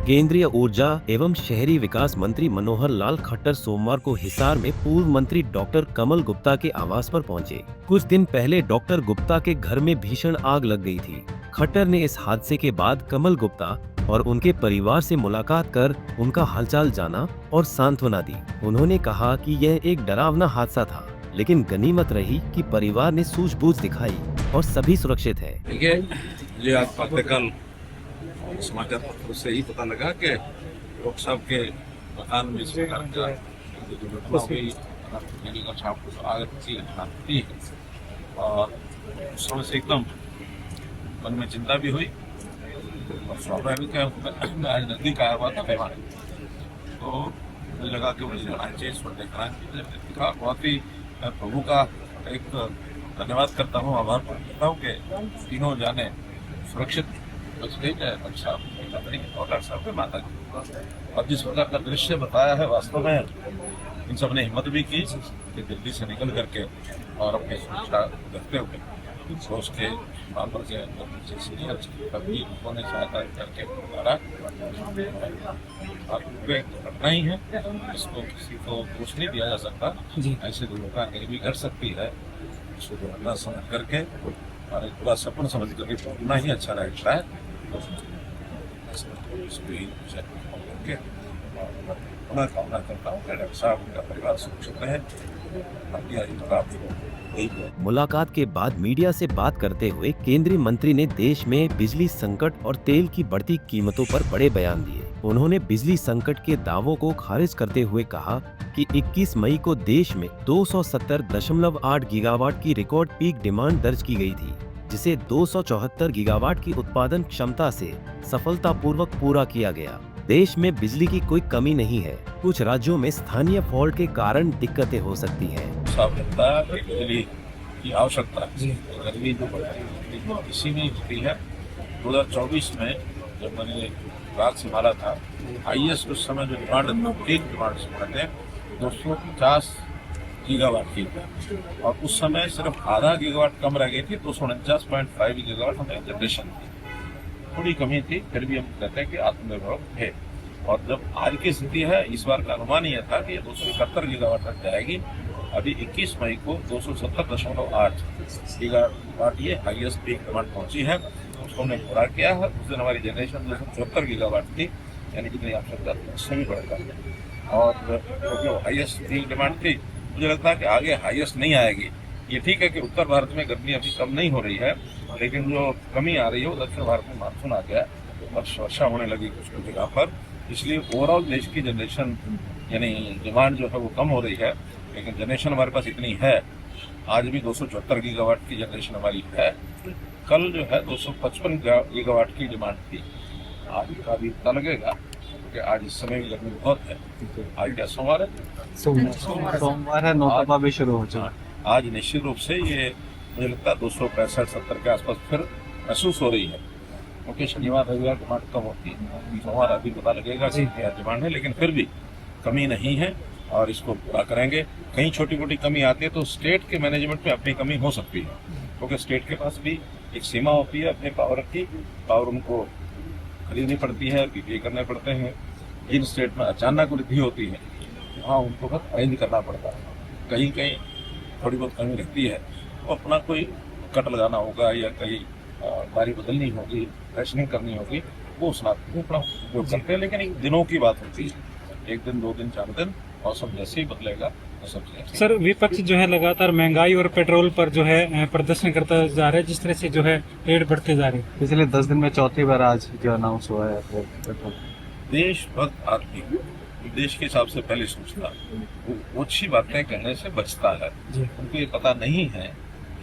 केंद्रीय ऊर्जा एवं शहरी विकास मंत्री मनोहर लाल खट्टर सोमवार को हिसार में पूर्व मंत्री डॉक्टर कमल गुप्ता के आवास पर पहुंचे। कुछ दिन पहले डॉक्टर गुप्ता के घर में भीषण आग लग गई थी। खट्टर ने इस हादसे के बाद कमल गुप्ता और उनके परिवार से मुलाकात कर उनका हालचाल जाना और सांत्वना दी। उन्होंने कहा कि यह एक डरावना हादसा था, लेकिन गनीमत रही कि परिवार ने सूझबूझ दिखाई और सभी सुरक्षित है। देखिए, मुझे आज प्रातःकाल समाचार पत्र से ही पता लगा कि डॉक्टर साहब के मकान में इस प्रकार का जो घटना हुई, मेडिकल शॉप को आग थी और उस समय से एकदम मन में चिंता भी हुई और स्वाभाविक है। मैं आज नजदीक आया हुआ था मेहमान, तो मुझे लगा कि मुझे जाना चाहिए, इसको देखना चाहिए। देखा, बहुत ही मैं प्रभु का एक धन्यवाद करता हूँ, आभार करता हूँ कि तीनों जाने सुरक्षित बच गई है। डॉक्टर साहब की पत्नी और डॉक्टर साहब के माता जी, और जिस प्रकार का दृश्य बताया है, वास्तव में इन सब ने हिम्मत भी की कि दिल्ली से निकल करके और अपनी सुरक्षा रखते हुए सोच के मामलों के सीनियर कभी उन्होंने सहायता करके द्वारा घटना ही है, इसको किसी को दोष नहीं दिया जा सकता। ऐसे दुर्घटना कहीं भी घट सकती है, इसको दुर्घटना समझ करके और एक पूरा सपन समझ करके पहुंचना ही अच्छा रहता है। मैं कामना करता हूँ कि डॉक्टर साहब उनका परिवार सुरक्षित रहे। मुलाकात के बाद मीडिया से बात करते हुए केंद्रीय मंत्री ने देश में बिजली संकट और तेल की बढ़ती कीमतों पर बड़े बयान दिए। उन्होंने बिजली संकट के दावों को खारिज करते हुए कहा कि 21 मई को देश में 270.8 गीगावाट की रिकॉर्ड पीक डिमांड दर्ज की गई थी, जिसे 274 गीगावाट की उत्पादन क्षमता से सफलतापूर्वक पूरा किया गया। देश में बिजली की कोई कमी नहीं है, कुछ राज्यों में स्थानीय फॉल्ट के कारण दिक्कतें हो सकती हैं। साफ लगता है कि बिजली की आवश्यकता गर्मी जो बढ़ती इसी में होती है। 2024 में जब मैंने रात संभाला था, हाईएस्ट उस समय जो डिमांड पीक डिमांड कहते हैं 250 गीगावाट की थी, और उस समय सिर्फ आधा गीगावाट कम रह गई थी। 249.5 गीगावाट हमें जनरेशन थी, थोड़ी कमी थी, फिर भी हम कहते हैं कि आत्मनिर्भर थे। और जब आज की स्थिति है, इस बार का अनुमान यह था कि 271 गीगावाट तक जाएगी। अभी 21 मई को 270.8 गीगावाट ये हाईएस्ट पीक डिमांड पहुंची है, उसको हमने पूरा किया है। उस दिन हमारी जनरेशन 274 गीगावाट थी, यानी जितनी आवश्यकता उससे भी बढ़कर, और क्योंकि वो हाईएस्ट पीक डिमांड थी, मुझे लगता है कि आगे हाईएस्ट नहीं आएगी। ये ठीक है कि उत्तर भारत में गर्मी अभी कम नहीं हो रही है, लेकिन जो कमी आ रही है वो दक्षिण भारत में मानसून आ गया, वर्षा होने लगी कुछ कुछ जगह पर, इसलिए ओवरऑल देश की जनरेशन यानी डिमांड जो है वो कम हो रही है, लेकिन जनरेशन हमारे पास इतनी है। आज भी 274 गीगावाट की जनरेशन हमारी है। कल जो है 255 गीगावाट की डिमांड थी। आज का भी पता लगेगा क्योंकि आज इस समय भी गर्मी बहुत है। आज क्या सोमवार है? सोमवार है, नौतपा भी शुरू हो चुका। आज निश्चित रूप से ये मुझे लगता है 265-70 के आसपास फिर महसूस हो रही है, क्योंकि शनिवार रविवार डिमांड कम होती है। सोमवार अभी पता लगेगा कि क्या डिमांड है, लेकिन फिर भी कमी नहीं है और इसको पूरा करेंगे। कहीं छोटी मोटी कमी आती है तो स्टेट के मैनेजमेंट में अपनी कमी हो सकती है, क्योंकि स्टेट के पास भी एक सीमा होती है अपने पावर की, पावर उनको खरीदनी पड़ती है, पीपीए करने पड़ते हैं। जिन स्टेट में अचानक वृद्धि होती है वहाँ उनको बस अरेंज करना पड़ता है। कहीं कहीं थोड़ी बहुत कमी रहती है, वो अपना कोई कट लगाना होगा या कहीं बारी बदलनी होगी, रेशनिंग करनी होगी, वो उस अपना उपयोग करते हैं। लेकिन एक दिनों की बात होती है, एक दिन 2 दिन 4 दिन मौसम जैसे ही बदलेगा तो सब। सर, विपक्ष जो है लगातार महंगाई और पेट्रोल पर जो है प्रदर्शन करता जा रहा है, जिस तरह से जो है रेट बढ़ते जा रहे हैं। पिछले 10 दिन में चौथी बार आज जो अनाउंस हुआ है पेट्रोल। देशभक्त आदमी देश के हिसाब से पहले सोचता, वो अच्छी बातें कहने से बचता है। उनको ये पता नहीं है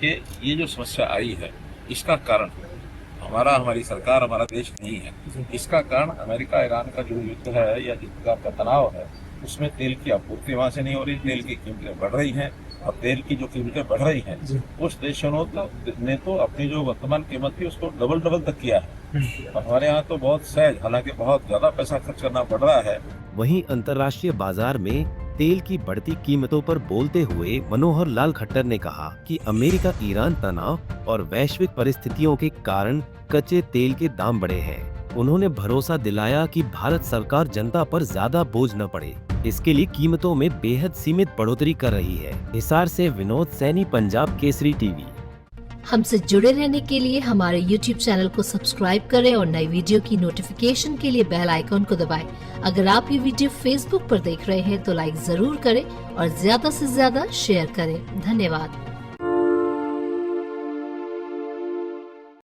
कि ये जो समस्या आई है इसका कारण हमारी सरकार, हमारा देश नहीं है। इसका कारण अमेरिका ईरान का जो युद्ध है या जिसका का तनाव है, उसमें तेल की आपूर्ति वहां से नहीं हो रही, तेल की कीमतें बढ़ रही हैं, और तेल की जो कीमतें बढ़ रही हैं उस देशों ने तो अपनी जो वर्तमान कीमत थी उसको डबल तक किया है, और हमारे यहाँ तो बहुत सहज, हालांकि बहुत ज्यादा पैसा खर्च करना पड़ रहा है। वहीं अंतर्राष्ट्रीय बाजार में तेल की बढ़ती कीमतों पर बोलते हुए मनोहर लाल खट्टर ने कहा कि अमेरिका ईरान तनाव और वैश्विक परिस्थितियों के कारण कच्चे तेल के दाम बढ़े हैं। उन्होंने भरोसा दिलाया कि भारत सरकार जनता पर ज्यादा बोझ न पड़े, इसके लिए कीमतों में बेहद सीमित बढ़ोतरी कर रही है। हिसार से विनोद सैनी, पंजाब केसरी टीवी। हमसे जुड़े रहने के लिए हमारे YouTube चैनल को सब्सक्राइब करें और नई वीडियो की नोटिफिकेशन के लिए बेल आइकॉन को दबाएं। अगर आप ये वीडियो Facebook पर देख रहे हैं तो लाइक जरूर करें और ज्यादा से ज्यादा शेयर करें। धन्यवाद।